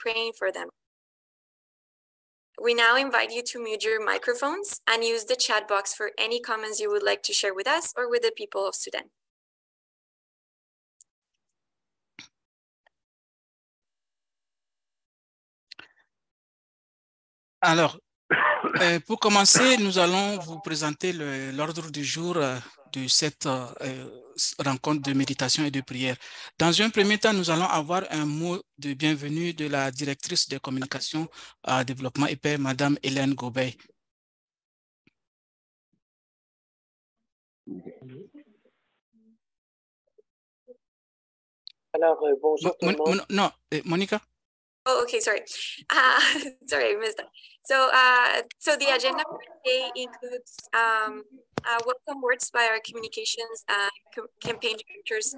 praying for them. We now invite you to mute your microphones and use the chat box for any comments you would like to share with us or with the people of Sudan. Alors, pour commencer, nous allons vous présenter l'ordre du jour de cette rencontre de méditation et de prière. Dans un premier temps, nous allons avoir un mot de bienvenue de la directrice de communication à développement et paix, Madame Hélène Gobey. Alors, bonjour tout le monde. Non, Monica. Oh, okay, sorry. Sorry, I missed that. So the agenda for today includes welcome words by our communications campaign directors,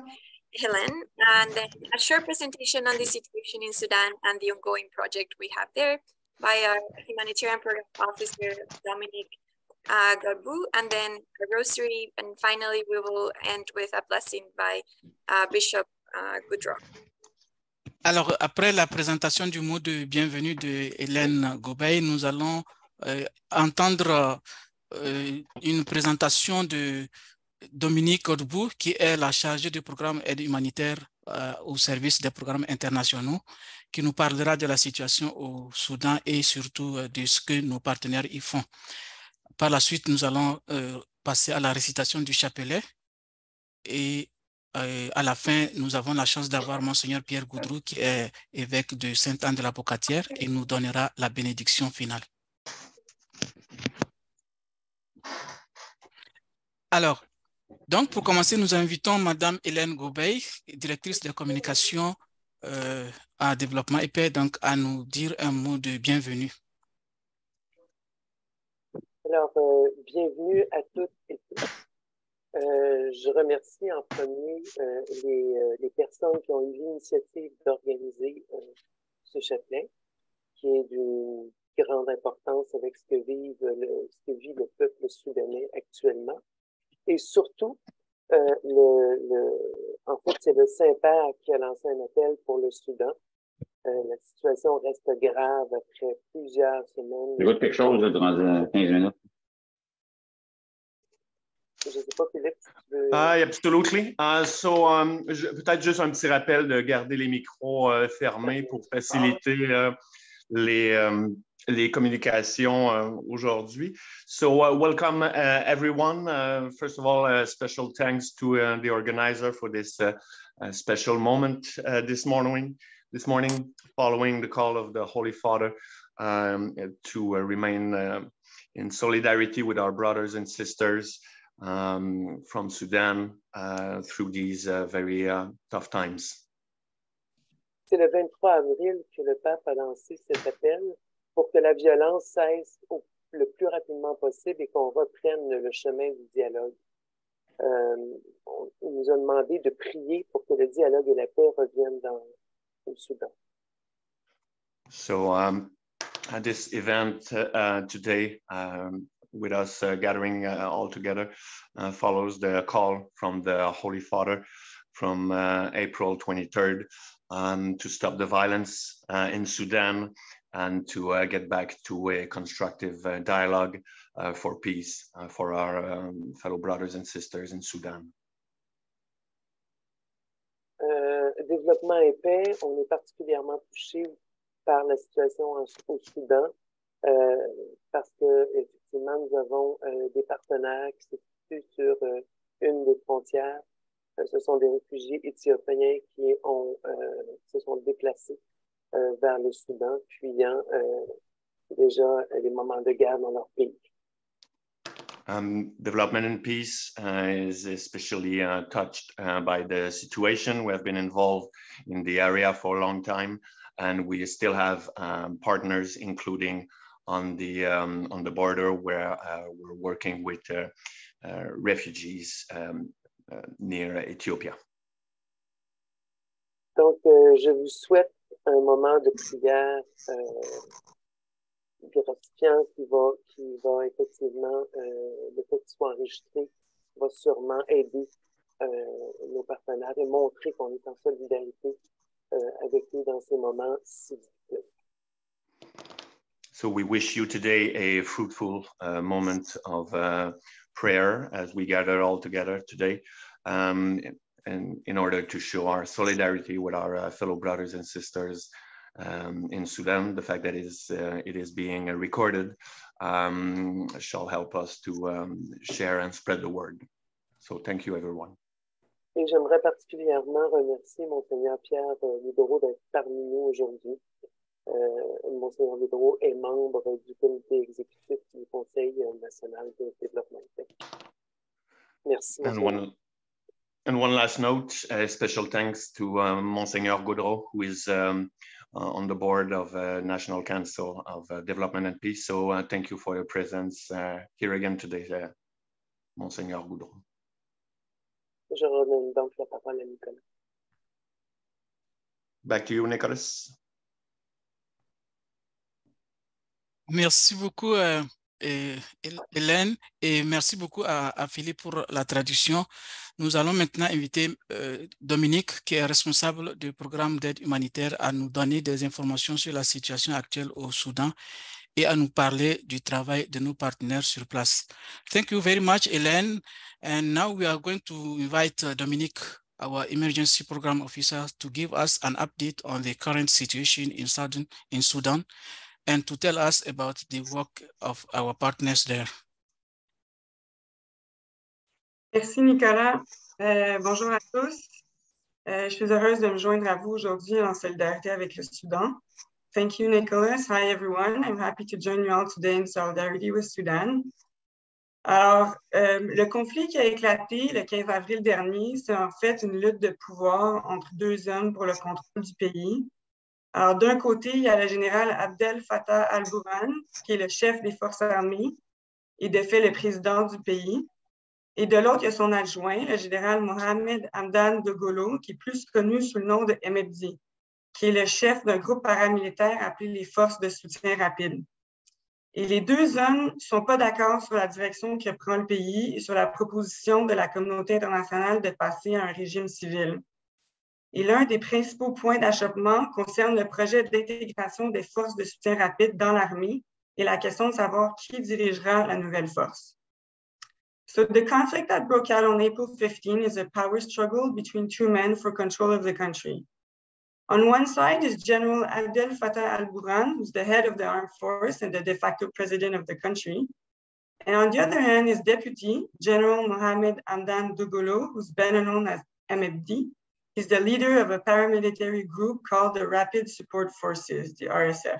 Helen, and then a short presentation on the situation in Sudan and the ongoing project we have there by our humanitarian program officer, Dominic Garbu, and then a rosary, and finally we will end with a blessing by Bishop Goodrow. Alors, après la présentation du mot de bienvenue de Hélène Gobey, nous allons entendre une présentation de Dominique Godbout, qui est la chargée du programme aide humanitaire au service des programmes internationaux, qui nous parlera de la situation au Soudan et surtout de ce que nos partenaires y font. Par la suite, nous allons passer à la récitation du chapelet et à la fin, nous avons la chance d'avoir Monseigneur Pierre Goudrou, qui est évêque de Sainte-Anne-de-la-Pocatière, et nous donnera la bénédiction finale. Alors, donc pour commencer, nous invitons Madame Hélène Gobey, directrice de communication à développement et paix, donc à nous dire un mot de bienvenue. Alors, bienvenue à toutes et tous. Je remercie en premier les personnes qui ont eu l'initiative d'organiser ce chapelet, qui est d'une grande importance avec ce que vit le peuple soudanais actuellement. Et surtout, en fait, c'est le Saint-Père qui a lancé un appel pour le Soudan. La situation reste grave après plusieurs semaines. Il y a quelque chose durant 15 minutes. Je ne sais pas, Philippe, si tu veux... Absolutely. Peut-être juste un petit rappel de garder les micros fermés pour faciliter les communications aujourd'hui. So welcome everyone. First of all, special thanks to the organizer for this special moment this morning, following the call of the Holy Father to remain in solidarity with our brothers and sisters from Sudan through these very tough times. C'est le 23 avril que le pape a lancé cet appel pour que la violence cesse le plus rapidement possible et qu'on reprenne le chemin du dialogue. Il nous a demandé de prier pour que le dialogue et la paix reviennent au Soudan. So at this event today, with us gathering all together, follows the call from the Holy Father from April 23rd to stop the violence in Sudan and to get back to a constructive dialogue for peace for our fellow brothers and sisters in Sudan. Développement et paix, on est particulièrement touché par la situation au Soudan parce que effectivement nous avons des partenaires qui se situent sur une des frontières. Ce sont des réfugiés éthiopiens qui se sont déplacés vers le Soudan, fuyant déjà les moments de guerre dans leur pays. Development and peace is especially touched by the situation. We have been involved in the area for a long time, and we still have partners, including on the border where we're working with refugees near Ethiopia. Donc, je vous souhaite un moment de prière gratifiant qui va effectivement, le fait qu'il soit enregistré, va sûrement aider nos partenaires et montrer qu'on est en solidarité avec eux dans ces moments si difficiles. So we wish you today a fruitful moment of prayer as we gather all together today, and in order to show our solidarity with our fellow brothers and sisters in Sudan. The fact that it is being recorded shall help us to share and spread the word. So thank you, everyone. Et j'aimerais particulièrement remercier Monseigneur Pierre Liboireau d'être parmi nous aujourd'hui. Monseigneur Liboireau est membre du comité exécutif du Conseil national de développement. Merci. And one last note, special thanks to Monseigneur Gaudreau, who is on the board of National Council of Development and Peace. So thank you for your presence here again today, Monseigneur Gaudreau. Je redonne donc la parole à Nicolas. Back to you, Nicolas. Merci beaucoup, Hélène, et merci beaucoup à Philippe pour la traduction. Nous allons maintenant inviter Dominique, qui est responsable du programme d'aide humanitaire, à nous donner des informations sur la situation actuelle au Soudan et à nous parler du travail de nos partenaires sur place. Thank you very much, Hélène. And now we are going to invite Dominique, our emergency program officer, to give us an update on the current situation in Sudan, and to tell us about the work of our partners there. Merci Nicolas. Bonjour à tous. Je suis heureuse de me joindre à vous aujourd'hui en solidarité avec le Soudan. Thank you, Nicholas. Hi, everyone. I'm happy to join you all today in solidarity with Sudan. Alors, le conflit qui a éclaté le 15 avril dernier, c'est en fait une lutte de pouvoir entre deux hommes pour le contrôle du pays. Alors, d'un côté, il y a le général Abdel Fattah al-Burhan, qui est le chef des forces armées et de fait le président du pays. Et de l'autre, il y a son adjoint, le général Mohamed Hamdan Dagalo, qui est plus connu sous le nom de MFD, qui est le chef d'un groupe paramilitaire appelé les Forces de soutien rapide. Et les deux hommes ne sont pas d'accord sur la direction que prend le pays et sur la proposition de la communauté internationale de passer à un régime civil. Et l'un des principaux points d'achoppement concerne le projet d'intégration des forces de soutien rapide dans l'armée et la question de savoir qui dirigera la nouvelle force. So the conflict that broke out on April 15 is a power struggle between two men for control of the country. On one side is General Abdel Fattah al-Burhan, who's the head of the armed force and the de facto president of the country. And on the other hand is Deputy General Mohamed Hamdan Dagalo, who's better known as MFD. He's the leader of a paramilitary group called the Rapid Support Forces, the RSF.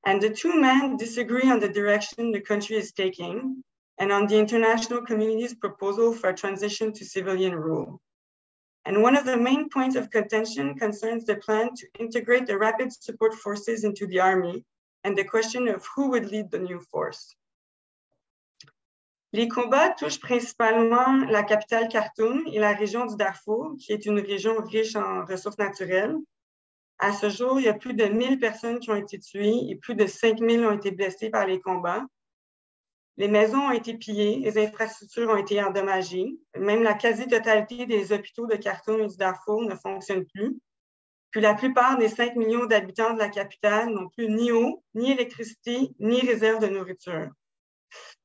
And the two men disagree on the direction the country is taking and on the international community's proposal for a transition to civilian rule. And one of the main points of contention concerns the plan to integrate the Rapid Support Forces into the army and the question of who would lead the new force. Les combats touchent principalement la capitale Khartoum et la région du Darfour, qui est une région riche en ressources naturelles. À ce jour, il y a plus de 1000 personnes qui ont été tuées et plus de 5000 ont été blessées par les combats. Les maisons ont été pillées, les infrastructures ont été endommagées. Même la quasi-totalité des hôpitaux de Khartoum et du Darfour ne fonctionnent plus. Puis la plupart des 5 millions d'habitants de la capitale n'ont plus ni eau, ni électricité, ni réserve de nourriture.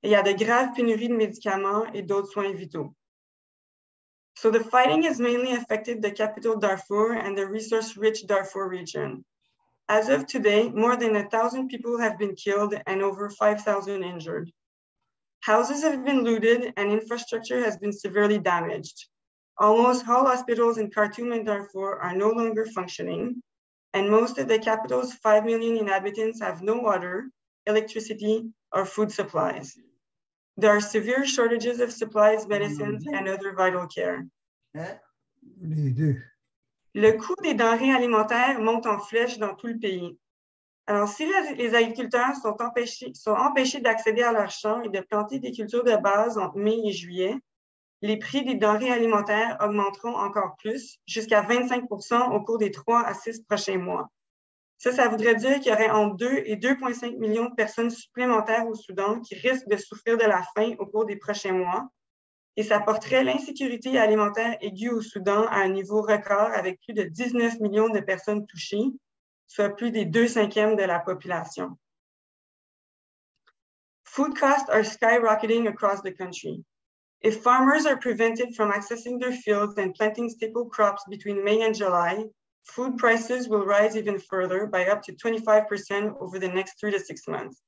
Et il y a de graves pénuries de médicaments et d'autres soins vitaux. So the fighting has mainly affected the capital Darfur and the resource-rich Darfur region. As of today, more than 1,000 people have been killed and over 5,000 injured. Houses have been looted and infrastructure has been severely damaged. Almost all hospitals in Khartoum and Darfur are no longer functioning, and most of the capital's 5 million inhabitants have no water, electricity, or food supplies. There are severe shortages of supplies, medicines, and other vital care. Le coût des denrées alimentaires monte en flèche dans tout le pays. Alors, si les agriculteurs sont empêchés d'accéder à leurs champs et de planter des cultures de base entre mai et juillet, les prix des denrées alimentaires augmenteront encore plus, jusqu'à 25% au cours des 3 à 6 prochains mois. Ça voudrait dire qu'il y aurait entre 2 et 2,5 millions de personnes supplémentaires au Soudan qui risquent de souffrir de la faim au cours des prochains mois. Et ça porterait l'insécurité alimentaire aiguë au Soudan à un niveau record avec plus de 19 millions de personnes touchées, soit plus des 2/5 de la population. Food costs are skyrocketing across the country. If farmers are prevented from accessing their fields and planting staple crops between May and July, food prices will rise even further by up to 25% over the next 3 to 6 months.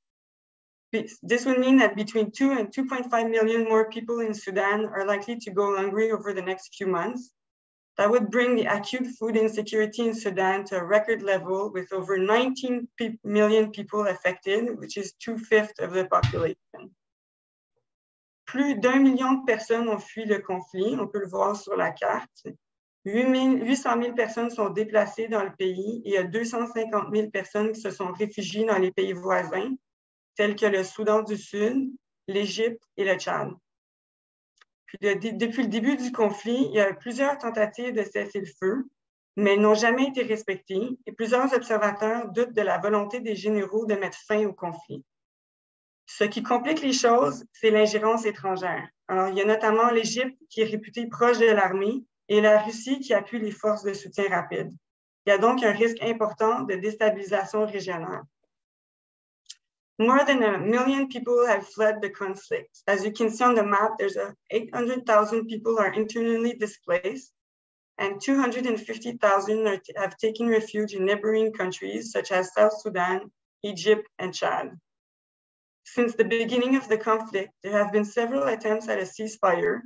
This would mean that between 2 and 2.5 million more people in Sudan are likely to go hungry over the next few months. That would bring the acute food insecurity in Sudan to a record level with over 19 million people affected, which is 2/5 of the population. Plus d'1 million de personnes ont fui le conflit, on peut le voir sur la carte. 800 000 personnes sont déplacées dans le pays et il y a 250 000 personnes qui se sont réfugiées dans les pays voisins, tels que le Soudan du Sud, l'Égypte et le Tchad. Puis depuis le début du conflit, il y a plusieurs tentatives de cesser le feu, mais elles n'ont jamais été respectées et plusieurs observateurs doutent de la volonté des généraux de mettre fin au conflit. Ce qui complique les choses, c'est l'ingérence étrangère. Alors, il y a notamment l'Égypte qui est réputée proche de l'armée et la Russie qui appuie les forces de soutien rapide. Il y a donc un risque important de déstabilisation régionale. More than 1 million people have fled the conflict. As you can see on the map, there's 800,000 people are internally displaced and 250,000 have taken refuge in neighboring countries such as South Sudan, Egypt, and Chad. Since the beginning of the conflict, there have been several attempts at a ceasefire,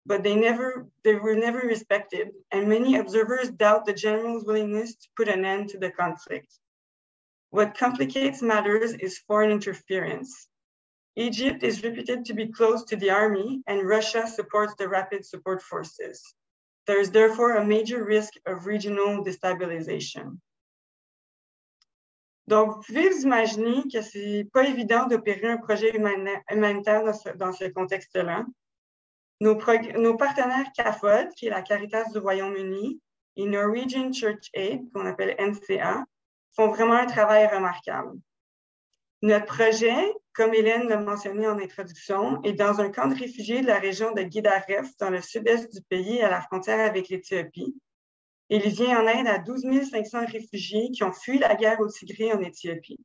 but they were never respected, and many observers doubt the general's willingness to put an end to the conflict. What complicates matters is foreign interference. Egypt is reputed to be close to the army, and Russia supports the Rapid Support Forces. There is therefore a major risk of regional destabilization. Donc, vous pouvez vous imaginer que c'est pas évident d'opérer un projet humanitaire dans ce contexte-là. Nos partenaires CAFOD, qui est la Caritas du Royaume-Uni, et Norwegian Church Aid, qu'on appelle NCA, font vraiment un travail remarquable. Notre projet, comme Hélène l'a mentionné en introduction, est dans un camp de réfugiés de la région de Guidaref, dans le sud-est du pays, à la frontière avec l'Éthiopie. Il vient en aide à 12 500 réfugiés qui ont fui la guerre au Tigré en Éthiopie.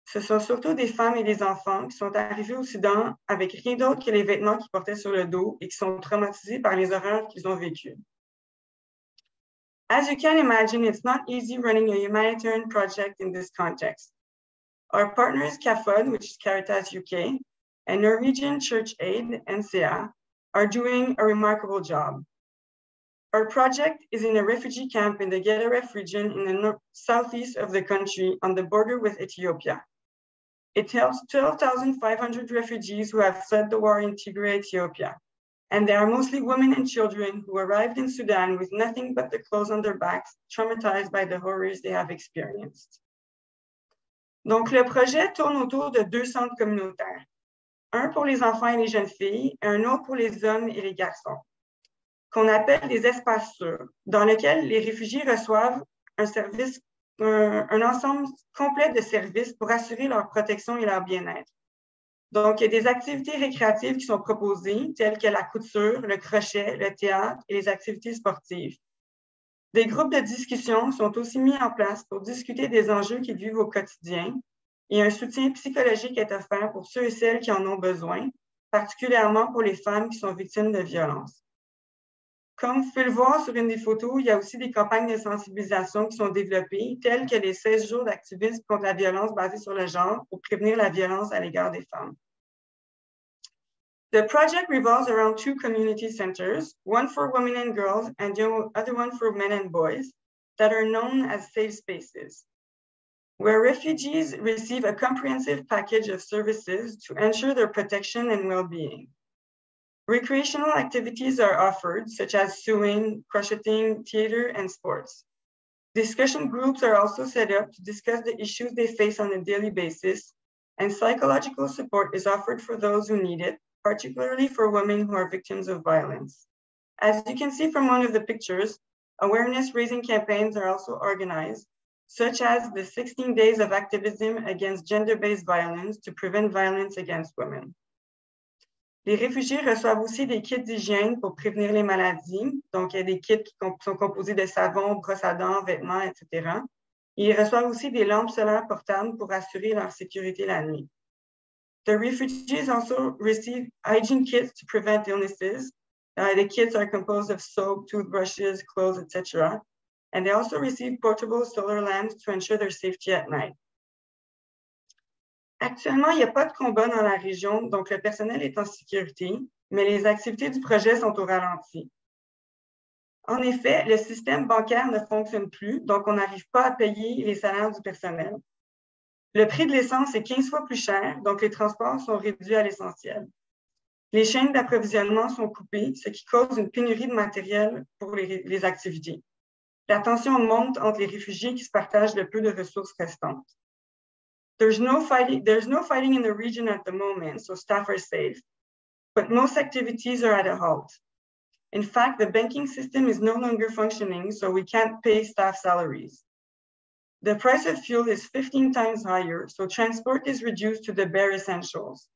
Ce sont surtout des femmes et des enfants qui sont arrivés au Soudan avec rien d'autre que les vêtements qu'ils portaient sur le dos et qui sont traumatisés par les horreurs qu'ils ont vécues. As you can imagine, it's not easy running a humanitarian project in this context. Our partners CAFOD, which is Caritas UK, and Norwegian Church Aid, NCA, are doing a remarkable job. Our project is in a refugee camp in the Guidaref region in the southeast of the country on the border with Ethiopia. It helps 12,500 refugees who have fled the war in Tigray, Ethiopia. And they are mostly women and children who arrived in Sudan with nothing but the clothes on their backs, traumatized by the horrors they have experienced. Donc, le projet tourne autour de 2 centres communautaires. Un pour les enfants et les jeunes filles, et un autre pour les hommes et les garçons, qu'on appelle des espaces sûrs, dans lesquels les réfugiés reçoivent un ensemble complet de services pour assurer leur protection et leur bien-être. Donc, il y a des activités récréatives qui sont proposées, telles que la couture, le crochet, le théâtre et les activités sportives. Des groupes de discussion sont aussi mis en place pour discuter des enjeux qu'ils vivent au quotidien et un soutien psychologique est offert pour ceux et celles qui en ont besoin, particulièrement pour les femmes qui sont victimes de violences. Comme vous pouvez le voir sur une des photos, il y a aussi des campagnes de sensibilisation qui sont développées, telles que les 16 jours d'activisme contre la violence basée sur le genre pour prévenir la violence à l'égard des femmes. The project revolves around 2 community centers, one for women and girls and the other one for men and boys, that are known as safe spaces, where refugees receive a comprehensive package of services to ensure their protection and well-being. Recreational activities are offered, such as sewing, crocheting, theater, and sports. Discussion groups are also set up to discuss the issues they face on a daily basis, and psychological support is offered for those who need it, particularly for women who are victims of violence. As you can see from one of the pictures, awareness-raising campaigns are also organized, such as the 16 days of activism against gender-based violence to prevent violence against women. Les réfugiés reçoivent aussi des kits d'hygiène pour prévenir les maladies. Donc, il y a des kits qui sont composés de savon, brosse à dents, vêtements, etc. Et ils reçoivent aussi des lampes solaires portables pour assurer leur sécurité la nuit. The refugees also receive hygiene kits to prevent illnesses. The kits are composed of soap, toothbrushes, clothes, etc. And they also receive portable solar lamps to ensure their safety at night. Actuellement, il n'y a pas de combat dans la région, donc le personnel est en sécurité, mais les activités du projet sont au ralenti. En effet, le système bancaire ne fonctionne plus, donc on n'arrive pas à payer les salaires du personnel. Le prix de l'essence est 15 fois plus cher, donc les transports sont réduits à l'essentiel. Les chaînes d'approvisionnement sont coupées, ce qui cause une pénurie de matériel pour les activités. La tension monte entre les réfugiés qui se partagent le peu de ressources restantes. There's no fighting in the region at the moment, so staff are safe, but most activities are at a halt. In fact, the banking system is no longer functioning, so we can't pay staff salaries. The price of fuel is 15 times higher, so transport is reduced to the bare essentials.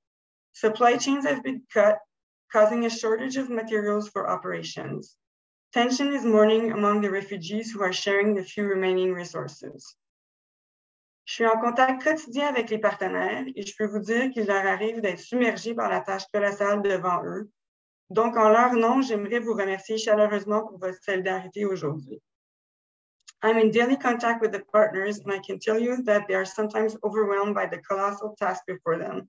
Supply chains have been cut, causing a shortage of materials for operations. Tension is mounting among the refugees who are sharing the few remaining resources. Je suis en contact quotidien avec les partenaires et je peux vous dire qu'il leur arrive d'être submergés par la tâche colossale devant eux. Donc, en leur nom, j'aimerais vous remercier chaleureusement pour votre solidarité aujourd'hui. I'm in daily contact with the partners and I can tell you that they are sometimes overwhelmed by the colossal task before them.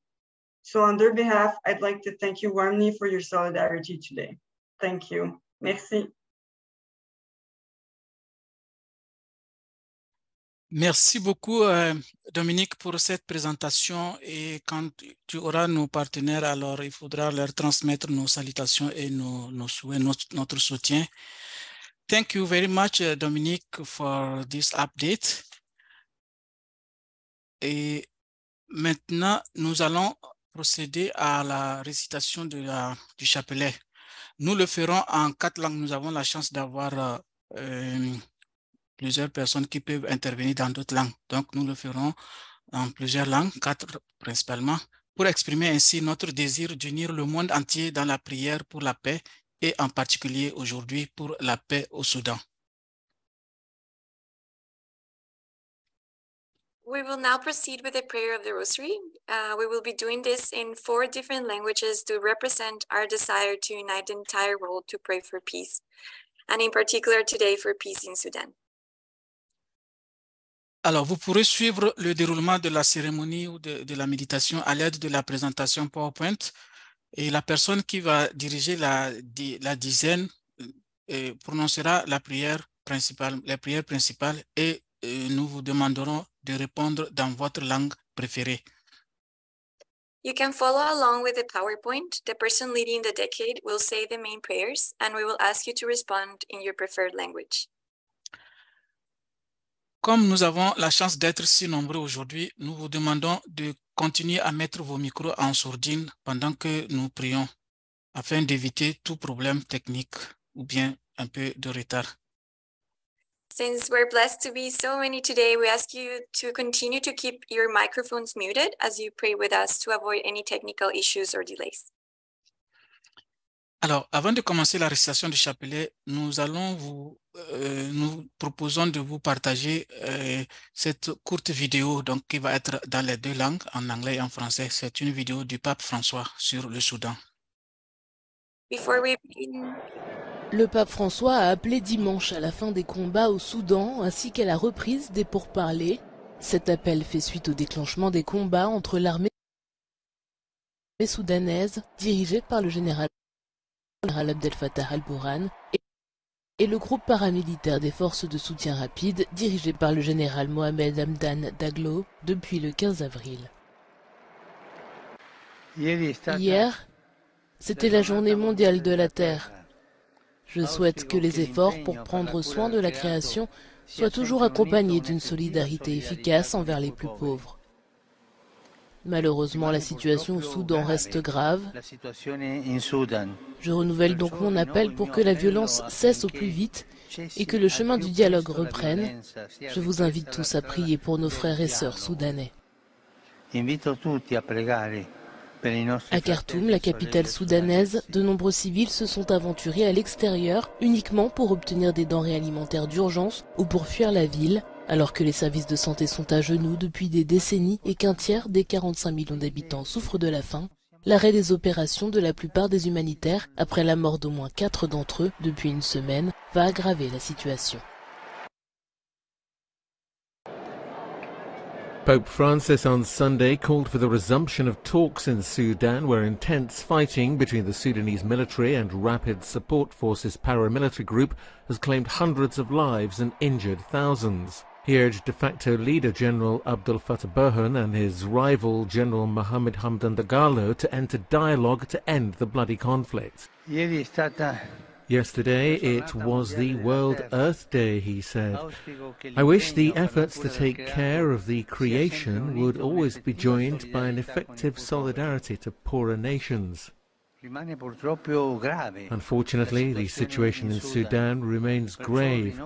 So on their behalf, I'd like to thank you warmly for your solidarity today. Thank you. Merci. Merci beaucoup, Dominique, pour cette présentation. Et quand tu auras nos partenaires, alors il faudra leur transmettre nos salutations et nos souhaits, notre soutien. Thank you very much, Dominique, for this update. Et maintenant, nous allons procéder à la récitation du chapelet. Nous le ferons en 4 langues. Nous avons la chance d'avoir plusieurs personnes qui peuvent intervenir dans d'autres langues. Donc, nous le ferons en plusieurs langues, 4 principalement, pour exprimer ainsi notre désir d'unir le monde entier dans la prière pour la paix et en particulier aujourd'hui pour la paix au Soudan. We will now proceed with the prayer of the Rosary. We will be doing this in 4 different languages to represent our desire to unite the entire world to pray for peace, and in particular today for peace in Sudan. Alors, vous pourrez suivre le déroulement de la cérémonie ou de la méditation à l'aide de la présentation PowerPoint. Et la personne qui va diriger la dizaine prononcera la prière principale et nous vous demanderons de répondre dans votre langue préférée. You can follow along with the PowerPoint. The person leading the decade will say the main prayers, and we will ask you to respond in your preferred language. Comme nous avons la chance d'être si nombreux aujourd'hui, nous vous demandons de continuer à mettre vos micros en sourdine pendant que nous prions, afin d'éviter tout problème technique ou bien un peu de retard. Since we're blessed to be so many today, we ask you to continue to keep your microphones muted as you pray with us to avoid any technical issues or delays. Alors, avant de commencer la récitation du chapelet, nous proposons de vous partager cette courte vidéo donc, qui va être dans les 2 langues, en anglais et en français. C'est une vidéo du pape François sur le Soudan. Le pape François a appelé dimanche à la fin des combats au Soudan ainsi qu'à la reprise des pourparlers. Cet appel fait suite au déclenchement des combats entre l'armée soudanaise, dirigée par le général Abdel Fattah al-Burhan, et le groupe paramilitaire des forces de soutien rapide, dirigé par le général Mohamed Hamdan Daglo, depuis le 15 avril. Hier, c'était la journée mondiale de la Terre. Je souhaite que les efforts pour prendre soin de la création soient toujours accompagnés d'une solidarité efficace envers les plus pauvres. Malheureusement, la situation au Soudan reste grave. Je renouvelle donc mon appel pour que la violence cesse au plus vite et que le chemin du dialogue reprenne. Je vous invite tous à prier pour nos frères et sœurs soudanais. À Khartoum, la capitale soudanaise, de nombreux civils se sont aventurés à l'extérieur uniquement pour obtenir des denrées alimentaires d'urgence ou pour fuir la ville, Alors que les services de santé sont à genoux depuis des décennies et qu'un tiers des 45 millions d'habitants souffrent de la faim, l'arrêt des opérations de la plupart des humanitaires, après la mort d'au moins 4 d'entre eux depuis une semaine, va aggraver la situation. Pope Francis on Sunday called for the resumption of talks in Sudan, where intense fighting between the Sudanese military and Rapid Support Forces paramilitary group has claimed hundreds of lives and injured thousands. He urged de facto leader General Abdel Fattah Burhan and his rival General Mohammed Hamdan Dagalo to enter dialogue to end the bloody conflict. Yesterday it was the World Earth Day, he said. I wish the efforts to take care of the creation would always be joined by an effective solidarity to poorer nations. Unfortunately, the situation in Sudan remains grave.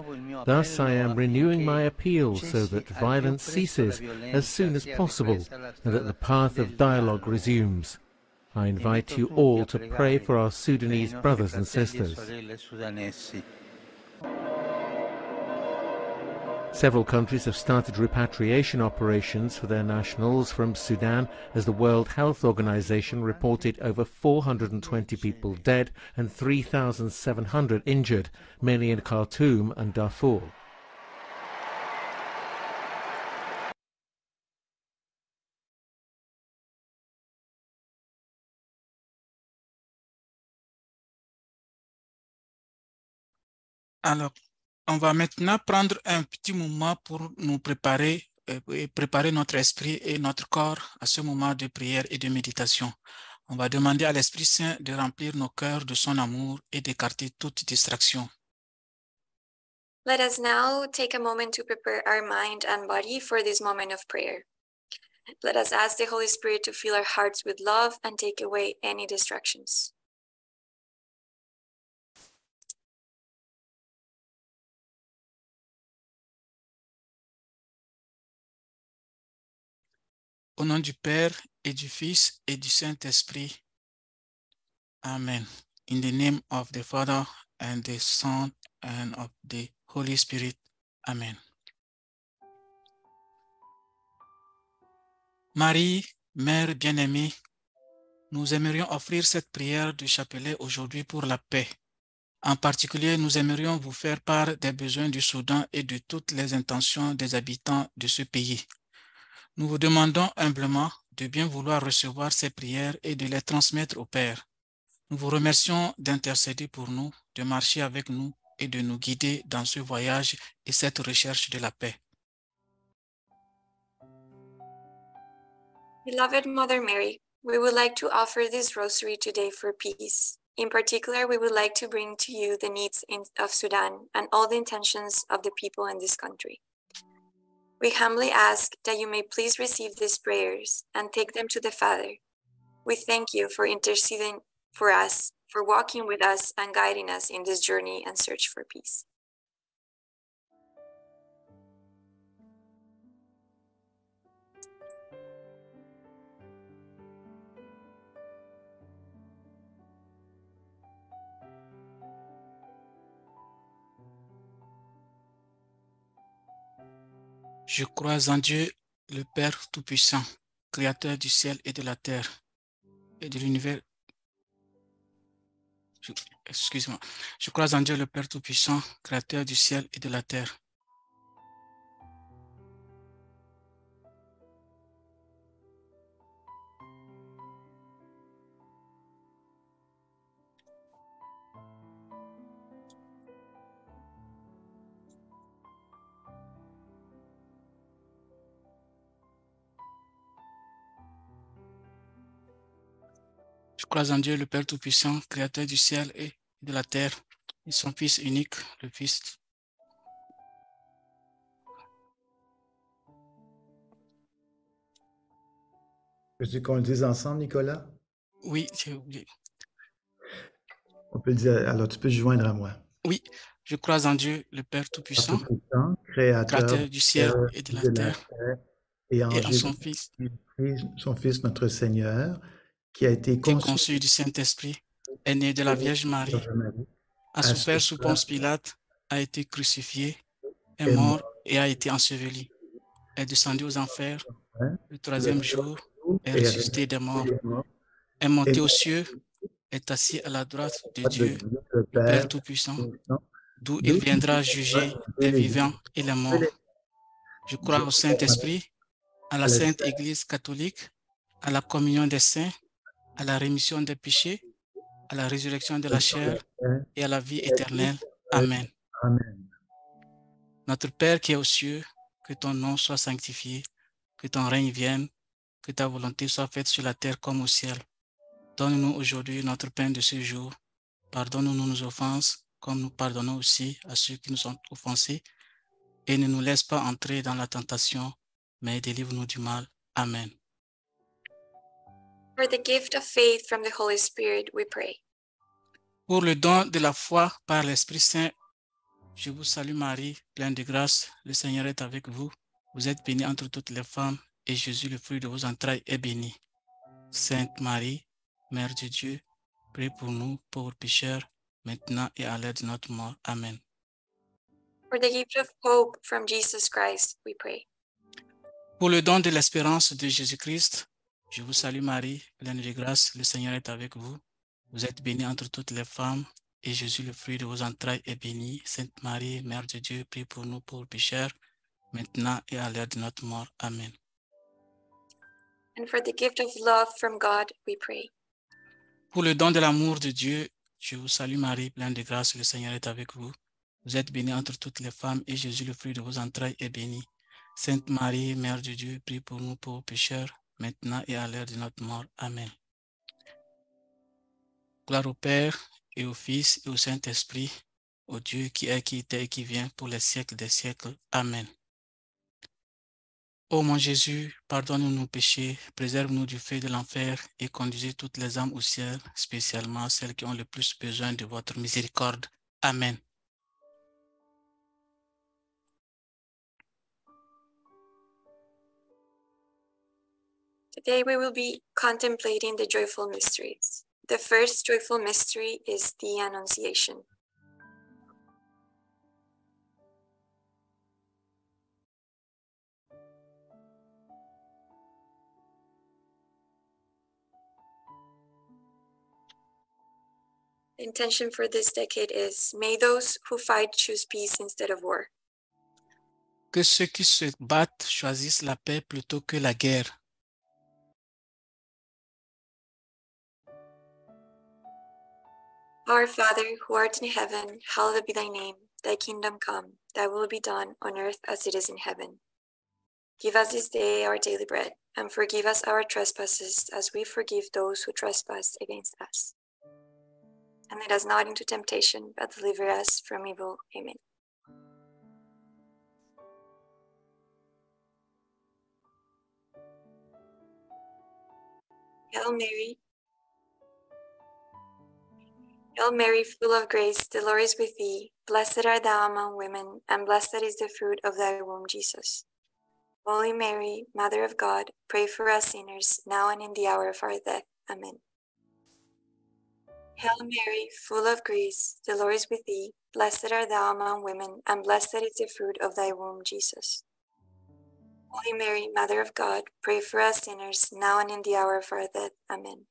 Thus, I am renewing my appeal so that violence ceases as soon as possible and that the path of dialogue resumes. I invite you all to pray for our Sudanese brothers and sisters. Several countries have started repatriation operations for their nationals from Sudan as the World Health Organization reported over 420 people dead and 3,700 injured, mainly in Khartoum and Darfur. Alors, on va maintenant prendre un petit moment pour nous préparer et préparer notre esprit et notre corps à ce moment de prière et de méditation. On va demander à l'Esprit Saint de remplir nos cœurs de son amour et d'écarter toute distraction. Let us now take a moment to prepare our mind and body for this moment of prayer. Let us ask the Holy Spirit to fill our hearts with love and take away any distractions. Au nom du Père et du Fils et du Saint-Esprit. Amen. In the name of the Father and the Son and of the Holy Spirit. Amen. Marie, Mère bien-aimée, nous aimerions offrir cette prière du chapelet aujourd'hui pour la paix. En particulier, nous aimerions vous faire part des besoins du Soudan et de toutes les intentions des habitants de ce pays. Nous vous demandons humblement de bien vouloir recevoir ces prières et de les transmettre au Père. Nous vous remercions d'intercéder pour nous, de marcher avec nous et de nous guider dans ce voyage et cette recherche de la paix. Beloved Mother Mary, we would like to offer this rosary today for peace. In particular, we would like to bring to you the needs of Sudan and all the intentions of the people in this country. We humbly ask that you may please receive these prayers and take them to the Father. We thank you for interceding for us, for walking with us and guiding us in this journey and search for peace. Je crois en Dieu, le Père Tout-Puissant, Créateur du ciel et de la terre et de l'univers. Excuse-moi. Je crois en Dieu, le Père Tout-Puissant, Créateur du ciel et de la terre. Je crois en Dieu, le Père Tout-Puissant, Créateur du ciel et de la terre, et son Fils unique, le Fils. Veux-tu qu'on le dise ensemble, Nicolas? Oui, j'ai oublié. On peut le dire. Alors, tu peux te joindre à moi. Oui, je crois en Dieu, le Père Tout-Puissant, Créateur du ciel et de la terre, et en son Fils, son Fils, notre Seigneur, qui a été conçu du Saint-Esprit, est né de la Vierge Marie, a souffert sous Ponce Pilate, a été crucifié, est mort et a été enseveli, est descendu aux enfers, le troisième jour est ressuscité des morts, est monté aux cieux, est assis à la droite de Dieu, le Père Tout-Puissant, d'où il viendra juger les vivants et les morts. Je crois au Saint-Esprit, à la Sainte Église catholique, à la communion des saints, à la rémission des péchés, à la résurrection de la chair et à la vie éternelle. Amen. Notre Père qui est aux cieux, que ton nom soit sanctifié, que ton règne vienne, que ta volonté soit faite sur la terre comme au ciel. Donne-nous aujourd'hui notre pain de ce jour. Pardonne-nous nos offenses, comme nous pardonnons aussi à ceux qui nous ont offensés. Et ne nous laisse pas entrer dans la tentation, mais délivre-nous du mal. Amen. For the gift of faith from the Holy Spirit, we pray. Pour le don de la foi par l'Esprit Saint, je vous salue Marie, pleine de grâce, le Seigneur est avec vous. Vous êtes bénie entre toutes les femmes, et Jésus, le fruit de vos entrailles, est béni. Sainte Marie, Mère de Dieu, prie pour nous, pauvres pécheurs, maintenant et à l'heure de notre mort. Amen. For the gift of hope from Jesus Christ, we pray. Pour le don de l'espérance de Jésus-Christ, je vous salue Marie, pleine de grâce, le Seigneur est avec vous. Vous êtes bénie entre toutes les femmes, et Jésus, le fruit de vos entrailles, est béni. Sainte Marie, Mère de Dieu, prie pour nous pauvres pécheurs, maintenant et à l'heure de notre mort. Amen. And for the gift of love from God, we pray. Pour le don de l'amour de Dieu, je vous salue Marie, pleine de grâce, le Seigneur est avec vous. Vous êtes bénie entre toutes les femmes, et Jésus, le fruit de vos entrailles, est béni. Sainte Marie, Mère de Dieu, prie pour nous pauvres pécheurs, maintenant et à l'heure de notre mort. Amen. Gloire au Père, et au Fils, et au Saint-Esprit, au Dieu qui est, qui était et qui vient pour les siècles des siècles. Amen. Ô mon Jésus, pardonne-nous nos péchés, préserve-nous du feu de l'enfer et conduisez toutes les âmes au ciel, spécialement celles qui ont le plus besoin de votre miséricorde. Amen. Today we will be contemplating the joyful mysteries. The first joyful mystery is the Annunciation. The intention for this decade is, may those who fight choose peace instead of war. Que ceux qui se battent choisissent la paix plutôt que la guerre. Our Father, who art in heaven, hallowed be thy name. Thy kingdom come, thy will be done on earth as it is in heaven. Give us this day our daily bread, and forgive us our trespasses as we forgive those who trespass against us. And lead us not into temptation, but deliver us from evil. Amen. Hail Mary, Hail Mary, full of grace, the Lord is with thee. Blessed art thou among women, and blessed is the fruit of thy womb, Jesus. Holy Mary, Mother of God, pray for us sinners, now and in the hour of our death. Amen. Hail Mary, full of grace, the Lord is with thee. Blessed art thou among women, and blessed is the fruit of thy womb, Jesus. Holy Mary, Mother of God, pray for us sinners, now and in the hour of our death. Amen.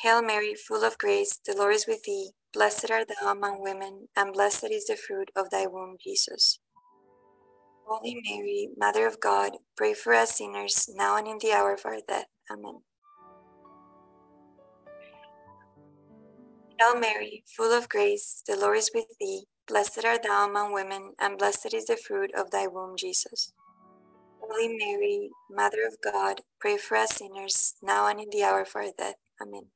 Hail Mary, full of grace, the Lord is with thee. Blessed art thou among women, and blessed is the fruit of thy womb, Jesus. Holy Mary, Mother of God, pray for us sinners, now and in the hour of our death. Amen. Hail Mary, full of grace, the Lord is with thee. Blessed art thou among women, and blessed is the fruit of thy womb, Jesus. Holy Mary, Mother of God, pray for us sinners, now and in the hour of our death. Amen.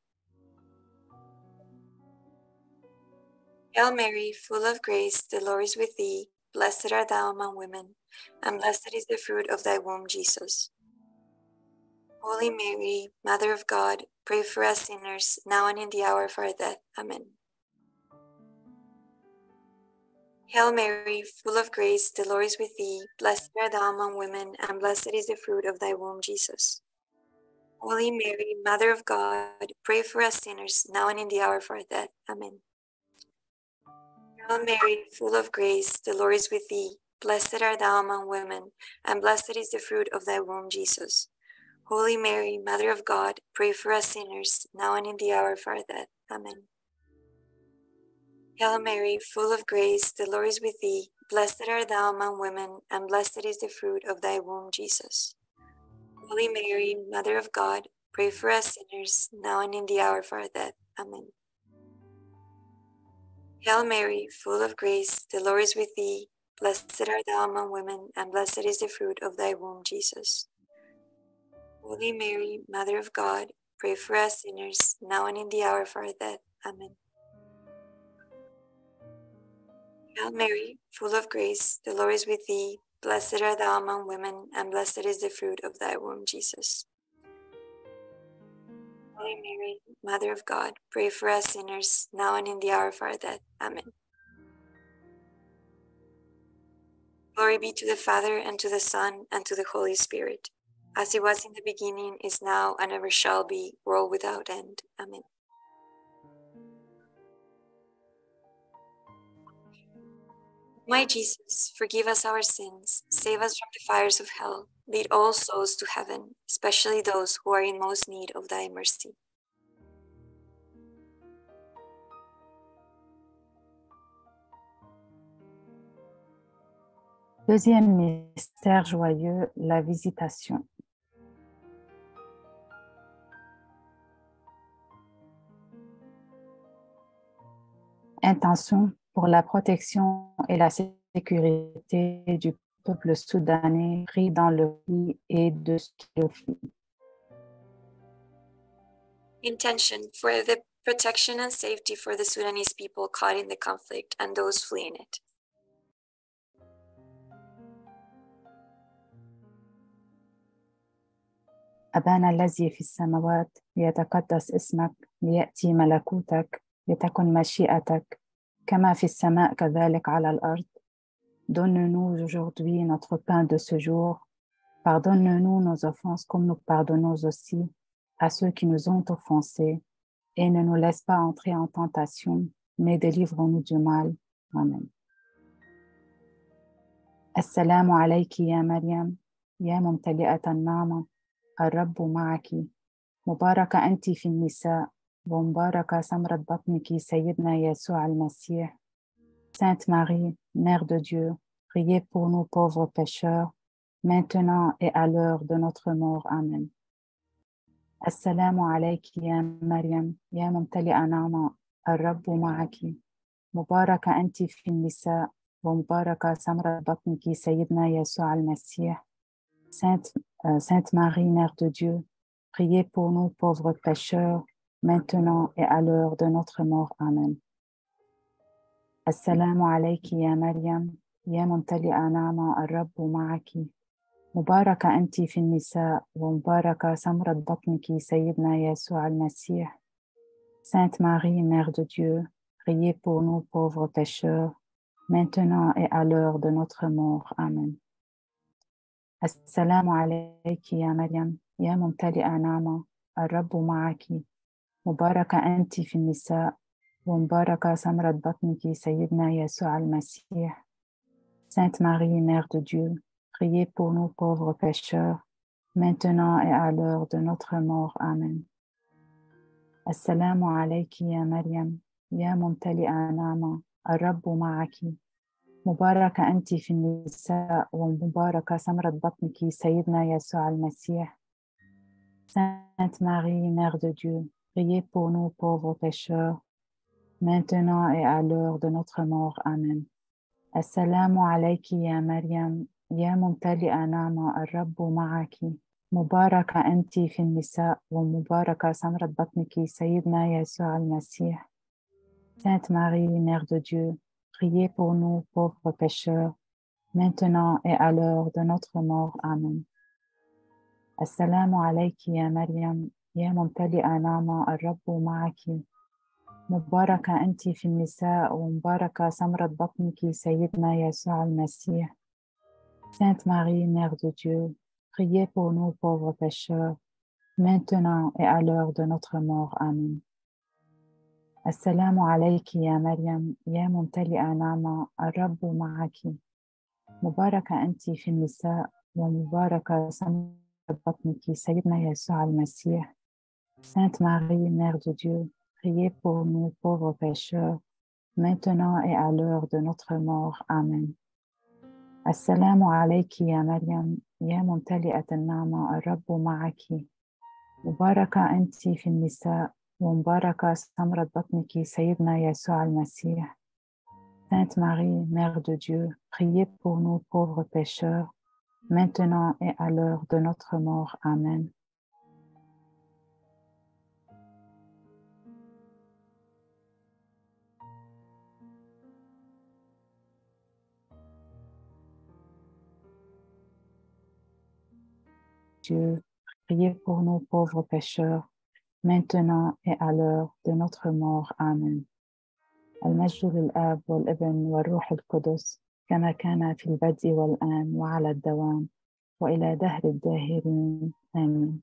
Hail Mary, full of grace, the Lord is with thee. Blessed art thou among women, and blessed is the fruit of thy womb, Jesus. Holy Mary, Mother of God, pray for us sinners, now and in the hour of our death. Amen. Hail Mary, full of grace, the Lord is with thee. Blessed art thou among women, and blessed is the fruit of thy womb, Jesus. Holy Mary, Mother of God, pray for us sinners, now and in the hour of our death. Amen. Hail Mary, full of grace, the Lord is with thee. Blessed art thou among women, and blessed is the fruit of thy womb, Jesus. Holy Mary, Mother of God, pray for us sinners, now and in the hour of our death. Amen. Hail Mary, full of grace, the Lord is with thee. Blessed art thou among women, and blessed is the fruit of thy womb, Jesus. Holy Mary, Mother of God, pray for us sinners, now and in the hour of our death. Amen. Hail Mary, full of grace, the Lord is with thee. Blessed art thou among women, and blessed is the fruit of thy womb, Jesus. Holy Mary, Mother of God, pray for us sinners, now and in the hour of our death. Amen. Hail Mary, full of grace, the Lord is with thee. Blessed art thou among women, and blessed is the fruit of thy womb, Jesus. Holy Mary, Mother of God, pray for us sinners, now and in the hour of our death. Amen. Glory be to the Father, and to the Son, and to the Holy Spirit, as it was in the beginning, is now, and ever shall be, world without end. Amen. My Jesus, forgive us our sins, save us from the fires of hell, lead all souls to heaven, especially those who are in most need of thy mercy. Deuxième mystère joyeux, la visitation. Intention pour la protection et la sécurité du peuple soudanais pris dans le pays et de ceux qui le fuient. Intention for the protection and safety for the Sudanese people caught in the conflict and those fleeing it. أبانا الذي في السماوات ليتقدس اسمك ليأتي ملكوتك لتكن مشيئتك كما في السماء كذلك على الأرض. Donne-nous aujourd'hui notre pain de ce jour. Pardonne-nous nos offenses comme nous pardonnons aussi à ceux qui nous ont offensés. Et ne nous laisse pas entrer en tentation, mais délivre-nous du mal. Amen. Assalamu alayki ya Maryam, ya mumtali'at an-na'ma, الرب معك مباركة أنت في النساء ومباركة ثمرة بطنك سيدنا يسوع المسيح. Sainte Marie, Mère de Dieu, priez pour nous pauvres pécheurs, maintenant et à l'heure de notre mort. Amen. Assalamu alayki ya Maryam, ya mumtali'a na'ma, الرب معك مباركة أنت في النساء ومباركة ثمرة بطنك سيدنا يسوع المسيح. Sainte Marie, Mère de Dieu, priez pour nous pauvres pécheurs, maintenant et à l'heure de notre mort. Amen. Assalamu alayki ya Maryam, ya mumtali'a na'ma, الرب معك مباركة أنت في النساء ومباركة ثمرة بطنك سيدنا يسوع المسيح. Sainte Marie, Mère de Dieu, priez pour nous pauvres pécheurs, maintenant et à l'heure de notre mort. Amen. السلام عليك يا مريم يا ممتلئة نعمة الرب معك مباركة أنت في النساء ومباركة ثمرة بطنك سيدنا يسوع المسيح. Sainte Marie, Mère de Dieu, priez pour nous pauvres pécheurs, maintenant et à l'heure de notre mort. Amen. السلام عليك يا مريم يا ممتلئة نعمة الرب معك مباركة أنت في النساء ومباركة ثمرة بطنك سيدنا يسوع المسيح. Sainte Marie, Mère de Dieu, priez pour nous pauvres pécheurs, maintenant et à l'heure de notre mort. Amen. Assalamu alayki ya Maryam, ya mumtali'a na'ma الرب معك مباركة أنت في النساء ومباركة ثمرة بطنك سيدنا يسوع المسيح. Sainte Marie, Mère de Dieu, priez pour nous pauvres pécheurs, maintenant et à l'heure de notre mort. Amen. Assalamu alayki ya Maryam, ya mumtali'a na'ma الرب معك مباركة أنت في النساء ومباركة ثمرة بطنك سيدنا يسوع المسيح. Sainte Marie, Mère de Dieu, priez pour nous pauvres pécheurs, maintenant et à l'heure de notre mort. Amen. السلام عليك يا مريم يا ممتلئة نعمة الرب معك مباركة أنت في النساء ومباركة ثمرة بطنك سيدنا يسوع المسيح. Sainte Marie, Mère de Dieu, priez pour nous pauvres pécheurs, maintenant et à l'heure de notre mort. Amen. السلام عليك يا مريم يا ممتلئة النعمة الرب معك مباركة أنت في النساء ومباركة ثمرة بطنك سيدنا يسوع المسيح. Sainte Marie, Mère de Dieu, priez pour nous pauvres pécheurs, maintenant et à l'heure de notre mort. Amen. Dieu, priez pour nous pauvres pécheurs, maintenant et à l'heure de notre mort. Amen. المجد للآب والابن والروح القدس كما كان في البدء والآن وعلى الدوام وإلى دهر الداهرين. آمين.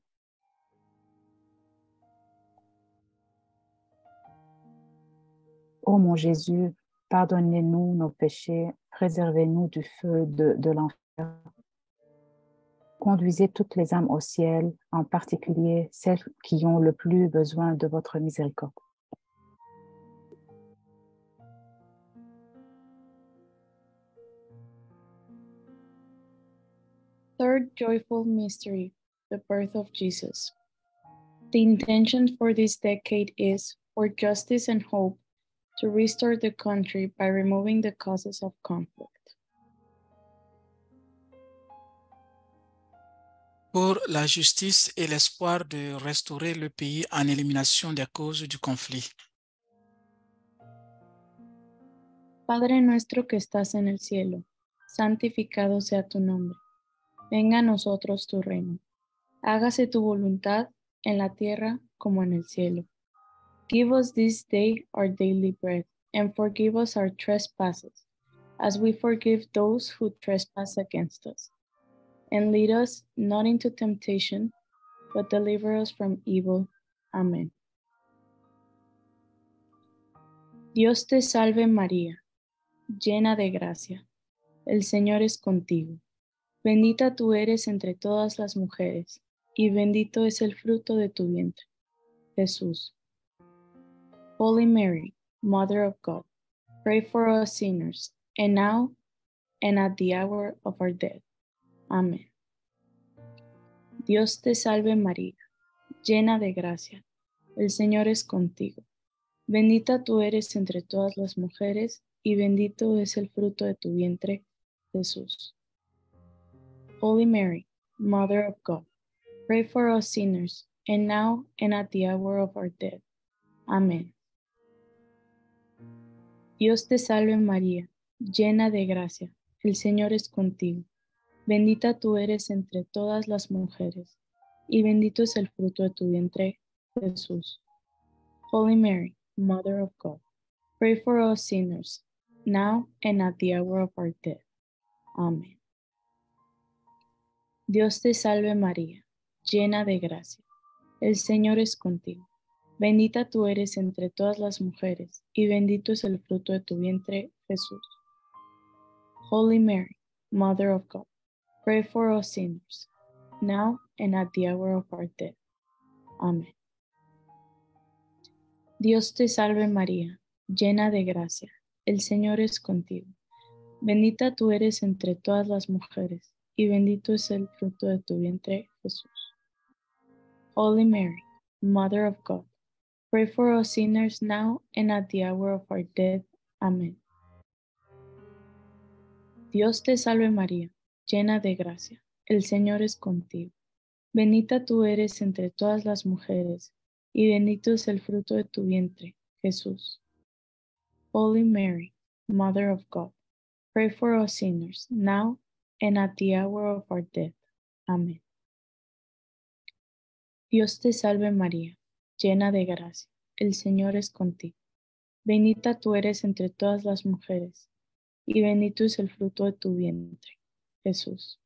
Ô mon Jésus, pardonnez-nous nos péchés, préservez-nous du feu de l'enfer. Conduisez toutes les âmes au ciel, en particulier celles qui ont le plus besoin de votre miséricorde. Third joyful mystery, the birth of Jesus. The intention for this decade is for justice and hope to restore the country by removing the causes of conflict. Pour la justice et l'espoir de restaurer le pays en élimination des causes du conflit. Padre nuestro que estás en el cielo, santificado sea tu nombre. Venga a nosotros tu reino. Hágase tu voluntad en la tierra como en el cielo. Give us this day our daily bread, and forgive us our trespasses, as we forgive those who trespass against us. And lead us not into temptation, but deliver us from evil. Amen. Dios te salve María, llena de gracia. El Señor es contigo. Bendita tú eres entre todas las mujeres, y bendito es el fruto de tu vientre, Jesús. Holy Mary, Mother of God, pray for us sinners, and now and at the hour of our death. Amén. Dios te salve María, llena de gracia. El Señor es contigo. Bendita tú eres entre todas las mujeres, y bendito es el fruto de tu vientre, Jesús. Holy Mary, Mother of God, pray for us sinners, and now and at the hour of our death. Amén. Dios te salve María, llena de gracia. El Señor es contigo. Bendita tú eres entre todas las mujeres, y bendito es el fruto de tu vientre, Jesús. Holy Mary, Mother of God, pray for us sinners, now and at the hour of our death. Amén. Dios te salve María, llena de gracia. El Señor es contigo. Bendita tú eres entre todas las mujeres, y bendito es el fruto de tu vientre, Jesús. Holy Mary, Mother of God, pray for us sinners, now and at the hour of our death. Amén. Dios te salve María, llena de gracia. El Señor es contigo. Bendita tú eres entre todas las mujeres, y bendito es el fruto de tu vientre, Jesús. Holy Mary, Mother of God, pray for us sinners now and at the hour of our death. Amén. Dios te salve María, llena de gracia. El Señor es contigo. Bendita tú eres entre todas las mujeres, y bendito es el fruto de tu vientre, Jesús. Holy Mary, Mother of God, pray for us sinners now and at the hour of our death. Amén. Dios te salve María, llena de gracia. El Señor es contigo. Bendita tú eres entre todas las mujeres, y bendito es el fruto de tu vientre, Jesús.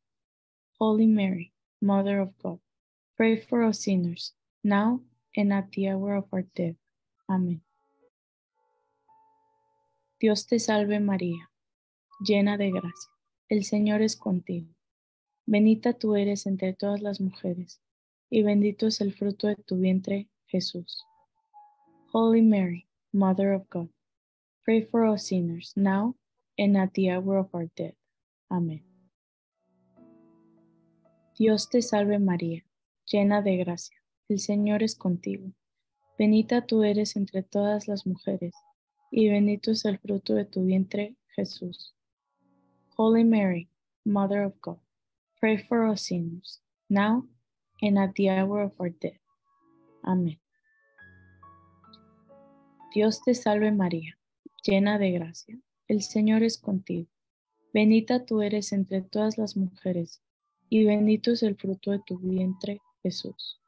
Holy Mary, Mother of God, pray for us sinners, now and at the hour of our death. Amén. Dios te salve María, llena de gracia. El Señor es contigo. Bendita tú eres entre todas las mujeres, y bendito es el fruto de tu vientre, Jesús. Holy Mary, Mother of God, pray for us sinners, now and at the hour of our death. Amén. Dios te salve María, llena de gracia. El Señor es contigo. Bendita tú eres entre todas las mujeres, y bendito es el fruto de tu vientre, Jesús. Holy Mary, Mother of God, pray for us sinners, now and at the hour of our death. Amén. Dios te salve María, llena de gracia. El Señor es contigo. Bendita tú eres entre todas las mujeres, y bendito es el fruto de tu vientre, Jesús.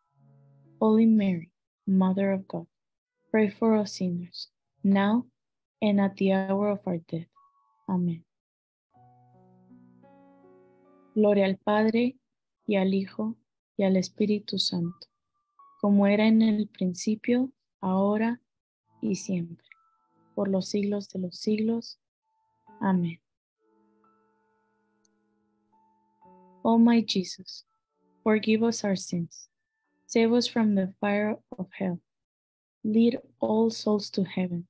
Holy Mary, Mother of God, pray for us sinners, now and at the hour of our death. Amén. Gloria al Padre, y al Hijo, y al Espíritu Santo, como era en el principio, ahora y siempre, por los siglos de los siglos. Amén. O my Jesus, forgive us our sins, save us from the fire of hell, lead all souls to heaven,